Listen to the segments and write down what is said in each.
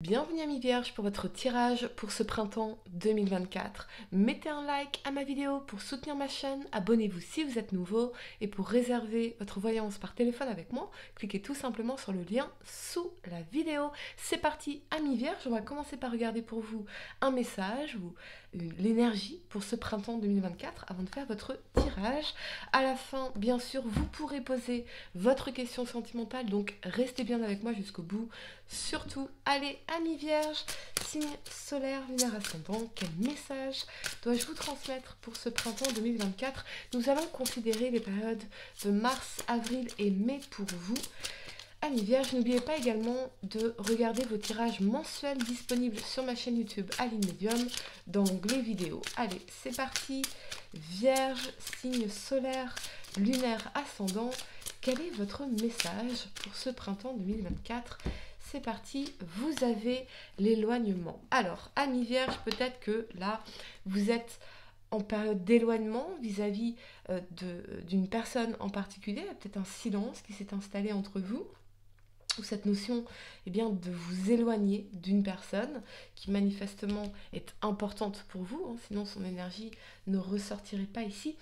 Bienvenue amis vierges pour votre tirage pour ce printemps 2024. Mettez un like à ma vidéo pour soutenir ma chaîne, abonnez-vous si vous êtes nouveau et pour réserver votre voyance par téléphone avec moi, cliquez tout simplement sur le lien sous la vidéo. C'est parti amis vierges, on va commencer par regarder pour vous un message ou l'énergie pour ce printemps 2024 avant de faire votre tirage. À la fin, bien sûr, vous pourrez poser votre question sentimentale, donc restez bien avec moi jusqu'au bout. Surtout, allez, amis vierges, signe solaire, lunaire ascendant, quel message dois-je vous transmettre pour ce printemps 2024? Nous allons considérer les périodes de mars, avril et mai pour vous. Amis vierges, n'oubliez pas également de regarder vos tirages mensuels disponibles sur ma chaîne YouTube Aline Medium dans l'onglet vidéo. Allez, c'est parti. Vierge, signe solaire, lunaire ascendant, quel est votre message pour ce printemps 2024? C'est parti, vous avez l'éloignement. Alors, amis vierges, peut-être que là, vous êtes en période d'éloignement vis-à-vis d'une personne en particulier. Il y a peut-être un silence qui s'est installé entre vous, ou cette notion bien, de vous éloigner d'une personne qui manifestement est importante pour vous, hein, sinon son énergie ne ressortirait pas ici.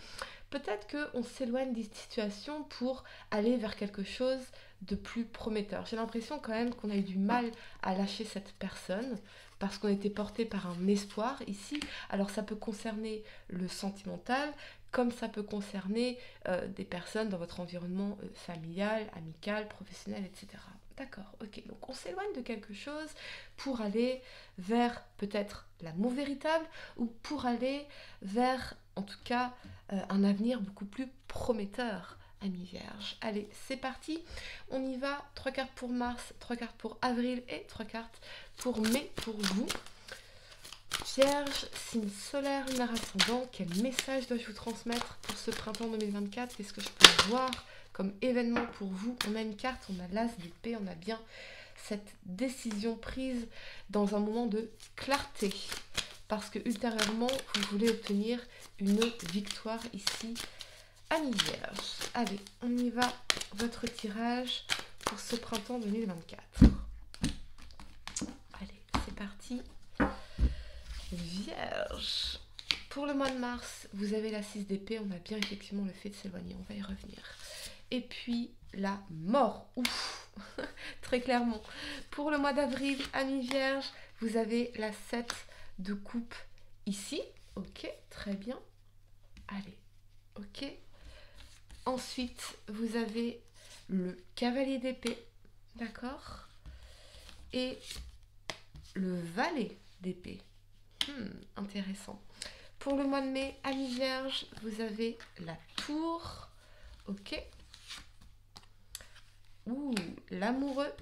Peut-être qu'on s'éloigne des situations pour aller vers quelque chose de plus prometteur. J'ai l'impression quand même qu'on a eu du mal à lâcher cette personne parce qu'on était porté par un espoir ici. Alors ça peut concerner le sentimental, comme ça peut concerner des personnes dans votre environnement familial, amical, professionnel, etc. D'accord, ok. Donc on s'éloigne de quelque chose pour aller vers peut-être l'amour véritable ou pour aller vers, en tout cas, un avenir beaucoup plus prometteur, amis vierges. Allez, c'est parti. On y va. 3 cartes pour mars, 3 cartes pour avril et 3 cartes pour mai pour vous. Vierge, signe solaire, lunaire ascendant, quel message dois-je vous transmettre pour ce printemps 2024? Qu'est-ce que je peux voir comme événement pour vous? On a une carte, on a l'as d'épée, on a bien cette décision prise dans un moment de clarté. Parce que ultérieurement, vous voulez obtenir une victoire ici, amis vierges. Allez, on y va, votre tirage pour ce printemps 2024. Allez, c'est parti. Vierge, pour le mois de mars, vous avez la 6 d'épée, on a bien effectivement le fait de s'éloigner, on va y revenir. Et puis la mort, ouf, très clairement. Pour le mois d'avril, amis vierges, vous avez la 7 de coupe ici, ok, très bien. Allez, ok. Ensuite, vous avez le cavalier d'épée, d'accord, et le valet d'épée. Intéressant. Pour le mois de mai, amis vierges, vous avez la tour, ok. Ouh, l'amoureux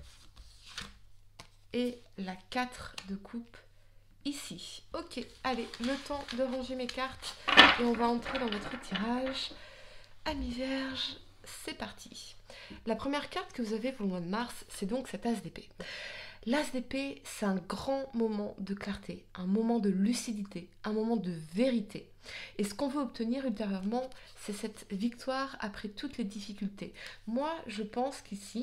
et la 4 de coupe ici. Ok, allez, le temps de ranger mes cartes et on va entrer dans votre tirage. Amis vierges, c'est parti. La première carte que vous avez pour le mois de mars, c'est donc cet as d'épée. L'as d'épée, c'est un grand moment de clarté, un moment de lucidité, un moment de vérité. Et ce qu'on veut obtenir ultérieurement, c'est cette victoire après toutes les difficultés. Moi, je pense qu'ici,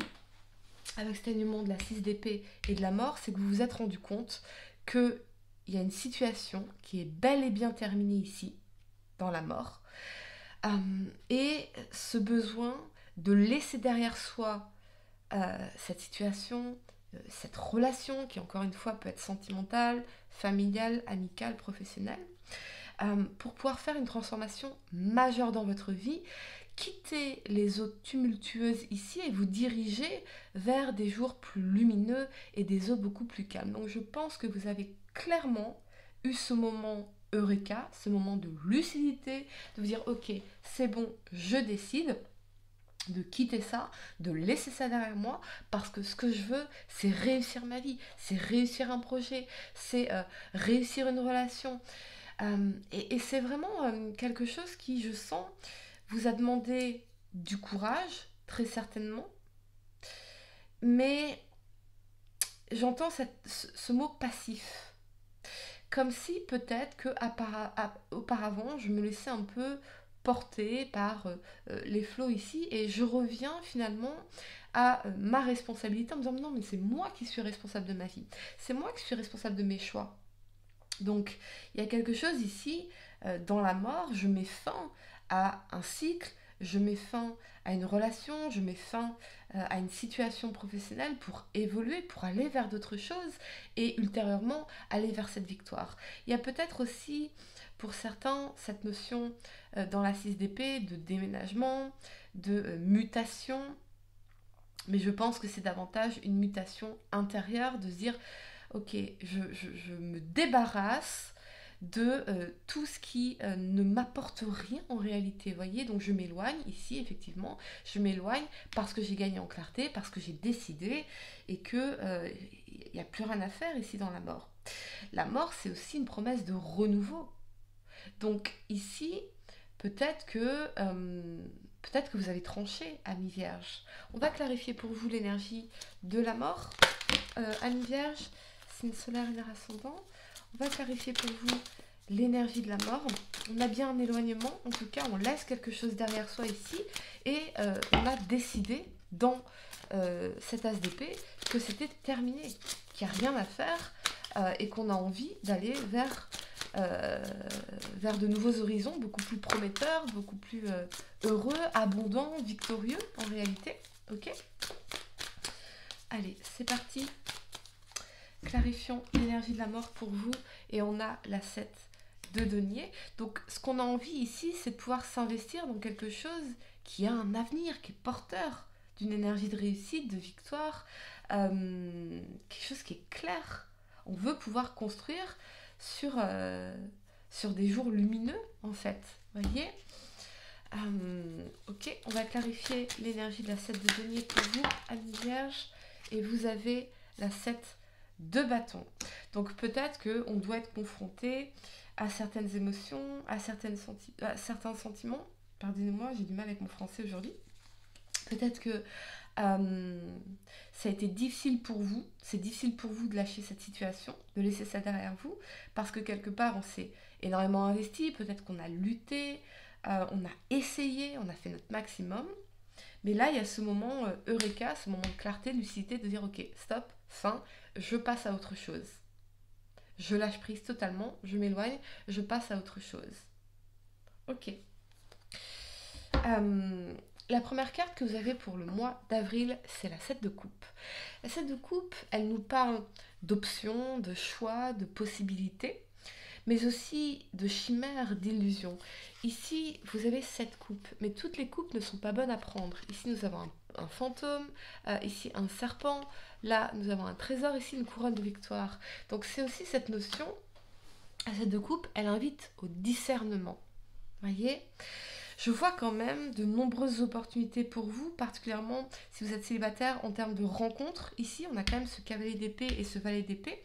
avec cet alignement de la 6 d'épée et de la mort, c'est que vous vous êtes rendu compte qu'il y a une situation qui est bel et bien terminée ici, dans la mort. Et ce besoin de laisser derrière soi cette situation, cette relation qui encore une fois peut être sentimentale, familiale, amicale, professionnelle, pour pouvoir faire une transformation majeure dans votre vie, quitter les eaux tumultueuses ici et vous diriger vers des jours plus lumineux et des eaux beaucoup plus calmes. Donc je pense que vous avez clairement eu ce moment Eureka, ce moment de lucidité, de vous dire ok, c'est bon, je décide de quitter ça, de laisser ça derrière moi, parce que ce que je veux, c'est réussir ma vie, c'est réussir un projet, c'est réussir une relation. Et c'est vraiment quelque chose qui, je sens, vous a demandé du courage, très certainement, mais j'entends ce mot passif. Comme si peut-être que auparavant, je me laissais un peu porté par les flots ici, et je reviens finalement à ma responsabilité en me disant non mais c'est moi qui suis responsable de ma vie, c'est moi qui suis responsable de mes choix. Donc il y a quelque chose ici, dans la mort, je mets fin à un cycle, je mets fin à une relation, je mets fin à une situation professionnelle pour évoluer, pour aller vers d'autres choses et ultérieurement aller vers cette victoire. Il y a peut-être aussi pour certains cette notion dans la 6 d'épée de déménagement, de mutation, mais je pense que c'est davantage une mutation intérieure, de se dire ok, je me débarrasse de tout ce qui ne m'apporte rien en réalité, vous voyez, donc je m'éloigne ici, effectivement, je m'éloigne parce que j'ai gagné en clarté, parce que j'ai décidé et que il n'y a plus rien à faire ici dans la mort. La mort, c'est aussi une promesse de renouveau. Donc ici, peut-être que vous avez tranché, Amis Vierge. On va clarifier pour vous l'énergie de la mort. Amis Vierge, signe solaire et ascendant. On va clarifier pour vous l'énergie de la mort. On a bien un éloignement, en tout cas on laisse quelque chose derrière soi ici, et on a décidé dans cet as d'épée que c'était terminé, qu'il n'y a rien à faire et qu'on a envie d'aller vers de nouveaux horizons, beaucoup plus prometteurs, beaucoup plus heureux, abondants, victorieux en réalité. Ok ? Allez, c'est parti. Clarifions l'énergie de la mort pour vous, et on a la 7 de denier. Donc ce qu'on a envie ici, c'est de pouvoir s'investir dans quelque chose qui a un avenir, qui est porteur d'une énergie de réussite, de victoire, quelque chose qui est clair. On veut pouvoir construire sur des jours lumineux en fait, voyez. Ok, on va clarifier l'énergie de la 7 de denier pour vous, Amis Vierge, et vous avez la 7 de bâton. Donc peut-être qu'on doit être confronté à certaines émotions, à certains sentiments. Pardonnez-moi, j'ai du mal avec mon français aujourd'hui. Peut-être que ça a été difficile pour vous, c'est difficile pour vous de lâcher cette situation, de laisser ça derrière vous, parce que quelque part on s'est énormément investi, peut-être qu'on a lutté, on a essayé, on a fait notre maximum, mais là il y a ce moment eureka, ce moment de clarté, de lucidité, de dire ok, stop, fin, je passe à autre chose. Je lâche prise totalement, je m'éloigne, je passe à autre chose. Ok. La première carte que vous avez pour le mois d'avril, c'est la 7 de coupe. La 7 de coupe, elle nous parle d'options, de choix, de possibilités, mais aussi de chimères, d'illusions. Ici, vous avez 7 coupes, mais toutes les coupes ne sont pas bonnes à prendre. Ici, nous avons un fantôme, ici un serpent, là, nous avons un trésor, ici une couronne de victoire. Donc c'est aussi cette notion, la 7 de coupe, elle invite au discernement. Voyez ? Je vois quand même de nombreuses opportunités pour vous, particulièrement si vous êtes célibataire en termes de rencontres. Ici, on a quand même ce cavalier d'épée et ce valet d'épée.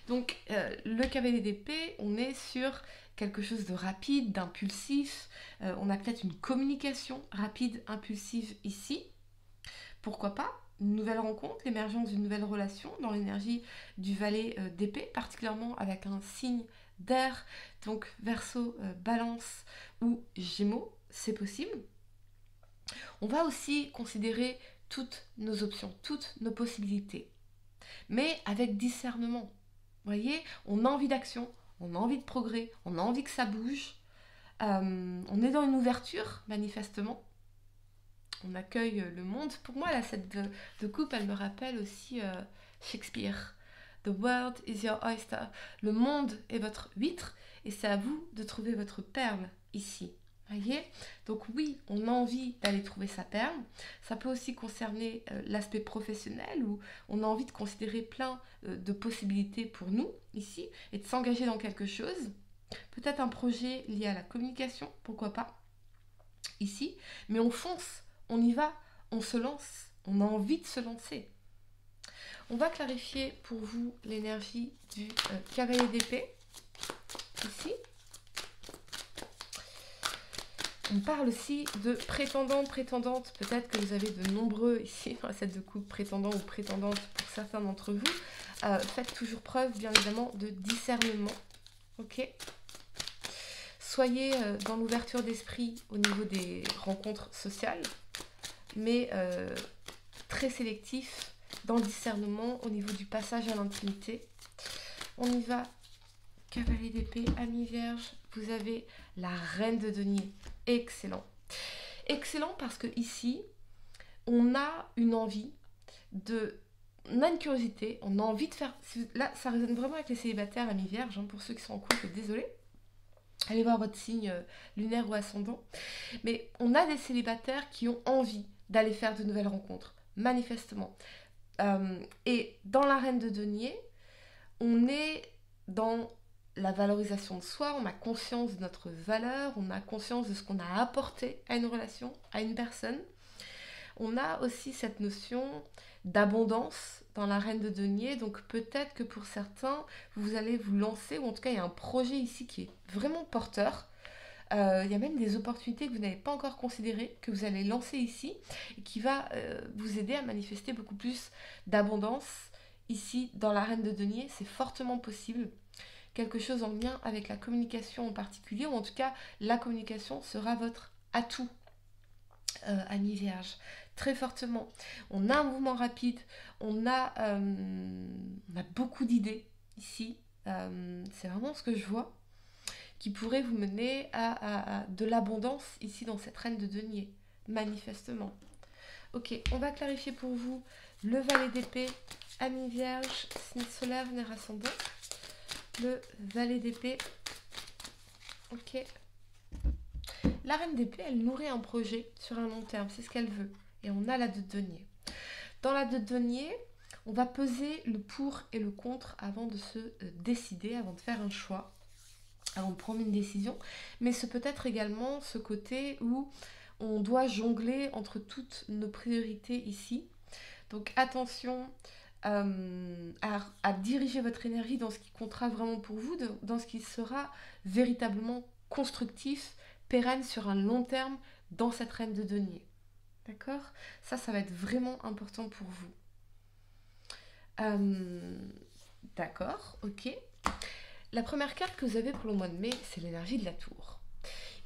Donc, le cavalier d'épée, on est sur quelque chose de rapide, d'impulsif. On a peut-être une communication rapide, impulsive ici. Pourquoi pas ? Une nouvelle rencontre, l'émergence d'une nouvelle relation dans l'énergie du valet d'épée, particulièrement avec un signe d'air, donc Verseau, Balance ou Gémeaux. C'est possible. On va aussi considérer toutes nos options, toutes nos possibilités, mais avec discernement. Vous voyez, on a envie d'action, on a envie de progrès, on a envie que ça bouge. On est dans une ouverture, manifestement. On accueille le monde. Pour moi, là, cette de coupe, elle me rappelle aussi Shakespeare. The world is your oyster. Le monde est votre huître et c'est à vous de trouver votre perle ici. Voyez ? Donc oui, on a envie d'aller trouver sa perle. Ça peut aussi concerner l'aspect professionnel où on a envie de considérer plein de possibilités pour nous ici et de s'engager dans quelque chose. Peut-être un projet lié à la communication, pourquoi pas, ici. Mais on fonce, on y va, on se lance, on a envie de se lancer. On va clarifier pour vous l'énergie du cavalier d'épée, ici. On parle aussi de prétendants, prétendantes. Peut-être que vous avez de nombreux ici dans la 7 de coupe, prétendants ou prétendantes pour certains d'entre vous. Faites toujours preuve, bien évidemment, de discernement. Ok ? soyez dans l'ouverture d'esprit au niveau des rencontres sociales, mais très sélectif dans le discernement au niveau du passage à l'intimité. On y va. Cavalier d'épée, ami vierge, vous avez la reine de denier. Excellent. Excellent parce que ici, on a une envie on a une curiosité, on a envie de faire... Là, ça résonne vraiment avec les célibataires, amis vierges, hein, pour ceux qui sont en couple, désolé. Allez voir votre signe lunaire ou ascendant. Mais on a des célibataires qui ont envie d'aller faire de nouvelles rencontres, manifestement. Et dans la reine de denier, on est dans la valorisation de soi, on a conscience de notre valeur, on a conscience de ce qu'on a apporté à une relation, à une personne. On a aussi cette notion d'abondance dans la reine de denier, donc peut-être que pour certains, vous allez vous lancer, ou en tout cas il y a un projet ici qui est vraiment porteur. Il y a même des opportunités que vous n'avez pas encore considérées, que vous allez lancer ici, et qui va vous aider à manifester beaucoup plus d'abondance. Ici, dans la reine de denier, c'est fortement possible. Quelque chose en lien avec la communication en particulier, ou en tout cas, la communication sera votre atout, ami vierge. Très fortement. On a un mouvement rapide, on a beaucoup d'idées ici. C'est vraiment ce que je vois qui pourrait vous mener à de l'abondance ici dans cette reine de denier, manifestement. Ok, on va clarifier pour vous le valet d'épée, ami vierge, signe solaire, lunaire ascendant. Le valet d'épée. Ok. La reine d'épée, elle nourrit un projet sur un long terme, c'est ce qu'elle veut. Et on a la deux de denier. Dans la deux de denier, on va peser le pour et le contre avant de se décider, avant de faire un choix, avant de prendre une décision. Mais ce peut être également ce côté où on doit jongler entre toutes nos priorités ici. Donc attention à diriger votre énergie dans ce qui comptera vraiment pour vous, dans ce qui sera véritablement constructif, pérenne sur un long terme dans cette reine de denier. D'accord ? Ça va être vraiment important pour vous. D'accord, ok. La première carte que vous avez pour le mois de mai, c'est l'énergie de la tour.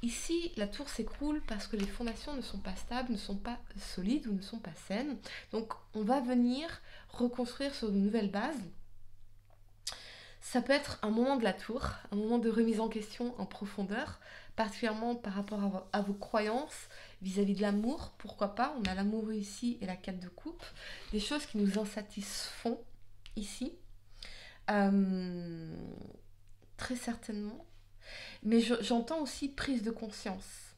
Ici, la tour s'écroule parce que les fondations ne sont pas stables, ne sont pas solides ou ne sont pas saines. Donc, on va venir reconstruire sur de nouvelles bases. Ça peut être un moment de la tour, un moment de remise en question en profondeur, particulièrement par rapport à vos croyances vis-à-vis de l'amour. Pourquoi pas ? On a l'amoureux ici et la 4 de coupe. Des choses qui nous insatisfont ici. Très certainement. Mais j'entends aussi prise de conscience.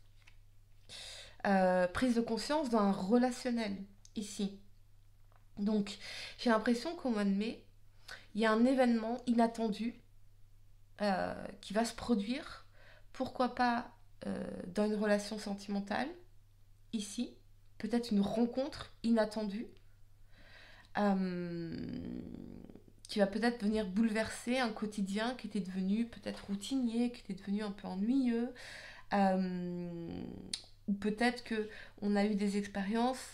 Prise de conscience dans un relationnel, ici. Donc, j'ai l'impression qu'au mois de mai, il y a un événement inattendu qui va se produire. Pourquoi pas dans une relation sentimentale, ici. Peut-être une rencontre inattendue. Qui va peut-être venir bouleverser un quotidien qui était devenu peut-être routinier, qui était devenu un peu ennuyeux, ou peut-être qu'on a eu des expériences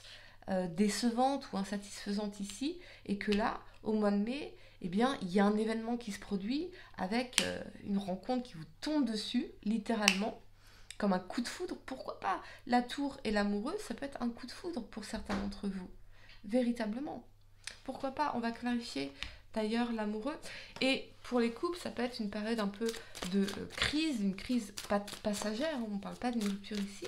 décevantes ou insatisfaisantes ici, et que là, au mois de mai, eh bien, il y a un événement qui se produit avec une rencontre qui vous tombe dessus, littéralement, comme un coup de foudre. Pourquoi pas ? La tour et l'amoureux, ça peut être un coup de foudre pour certains d'entre vous, véritablement. Pourquoi pas ? On va clarifier d'ailleurs l'amoureux. Et pour les couples, ça peut être une période un peu de crise, une crise passagère, on ne parle pas d'une rupture ici,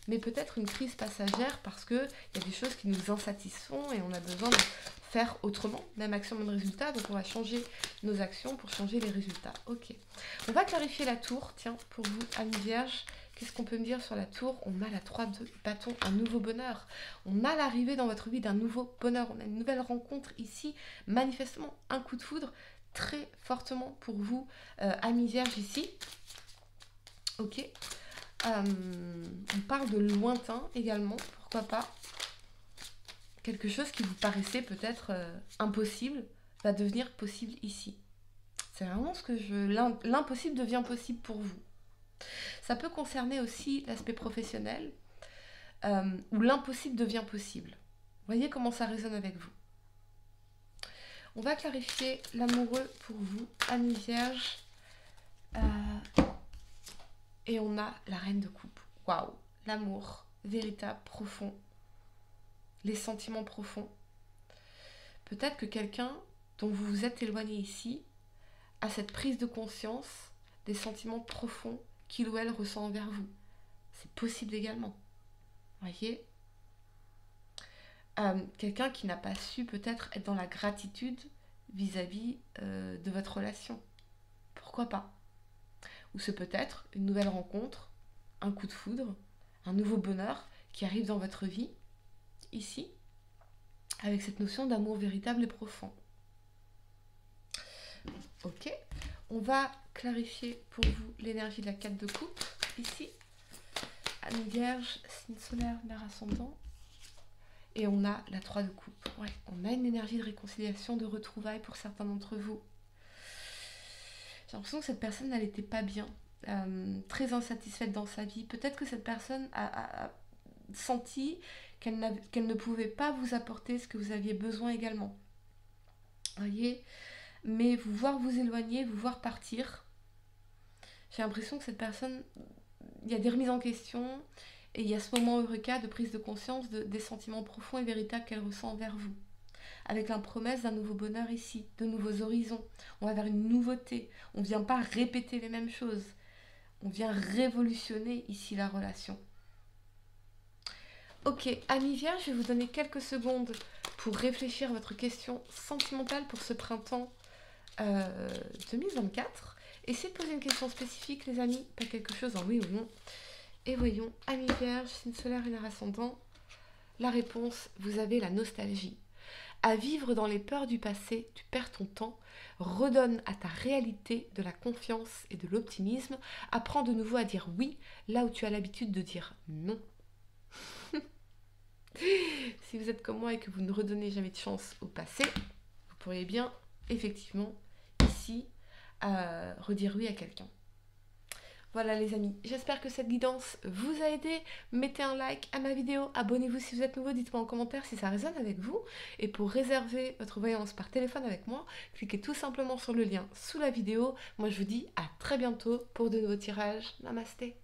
mais peut-être une crise passagère parce qu'il y a des choses qui nous insatisfont et on a besoin de faire autrement, même action, même résultat, donc on va changer nos actions pour changer les résultats. Ok. On va clarifier la tour, tiens, pour vous, amis vierges. Qu'est-ce qu'on peut me dire sur la tour ? On a la 3 de bâton, un nouveau bonheur. On a l'arrivée dans votre vie d'un nouveau bonheur. On a une nouvelle rencontre ici. Manifestement, un coup de foudre très fortement pour vous, amis vierges ici. Ok. On parle de lointain également, pourquoi pas. Quelque chose qui vous paraissait peut-être impossible va devenir possible ici. C'est vraiment ce que l'impossible devient possible pour vous. Ça peut concerner aussi l'aspect professionnel, où l'impossible devient possible. Voyez comment ça résonne avec vous. On va clarifier l'amoureux pour vous, amis vierges. Et on a la reine de coupe. Waouh, l'amour véritable, profond, les sentiments profonds. Peut-être que quelqu'un dont vous vous êtes éloigné ici a cette prise de conscience des sentiments profonds qu'il ou elle ressent envers vous. C'est possible également. Voyez, quelqu'un qui n'a pas su peut-être être dans la gratitude vis-à-vis de votre relation. Pourquoi pas? Ou c'est peut-être une nouvelle rencontre, un coup de foudre, un nouveau bonheur qui arrive dans votre vie, ici, avec cette notion d'amour véritable et profond. Ok, on va clarifier pour vous l'énergie de la 4 de coupe, ici. Anne Vierge, signe solaire, mère ascendant. Et on a la 3 de coupe. Ouais, on a une énergie de réconciliation, de retrouvailles pour certains d'entre vous. J'ai l'impression que cette personne, elle n'était pas bien, très insatisfaite dans sa vie. Peut-être que cette personne a senti qu'elle ne pouvait pas vous apporter ce que vous aviez besoin également. Voyez, mais vous voir vous éloigner, vous voir partir, j'ai l'impression que cette personne, il y a des remises en question et il y a ce moment eureka de prise de conscience des sentiments profonds et véritables qu'elle ressent envers vous. Avec la promesse d'un nouveau bonheur ici, de nouveaux horizons. On va vers une nouveauté. On ne vient pas répéter les mêmes choses. On vient révolutionner ici la relation. Ok, amis vierges, je vais vous donner quelques secondes pour réfléchir à votre question sentimentale pour ce printemps 2024. Essayez de poser une question spécifique, les amis, pas quelque chose en oui ou non. Et voyons, amis vierges, signe solaire et ascendant. La réponse, vous avez la nostalgie. À vivre dans les peurs du passé, tu perds ton temps, redonne à ta réalité de la confiance et de l'optimisme, apprends de nouveau à dire oui là où tu as l'habitude de dire non. Si vous êtes comme moi et que vous ne redonnez jamais de chance au passé, vous pourriez bien, effectivement, ici, redire oui à quelqu'un. Voilà les amis, j'espère que cette guidance vous a aidé. Mettez un like à ma vidéo, abonnez-vous si vous êtes nouveau, dites-moi en commentaire si ça résonne avec vous. Et pour réserver votre voyance par téléphone avec moi, cliquez tout simplement sur le lien sous la vidéo. Moi je vous dis à très bientôt pour de nouveaux tirages. Namasté.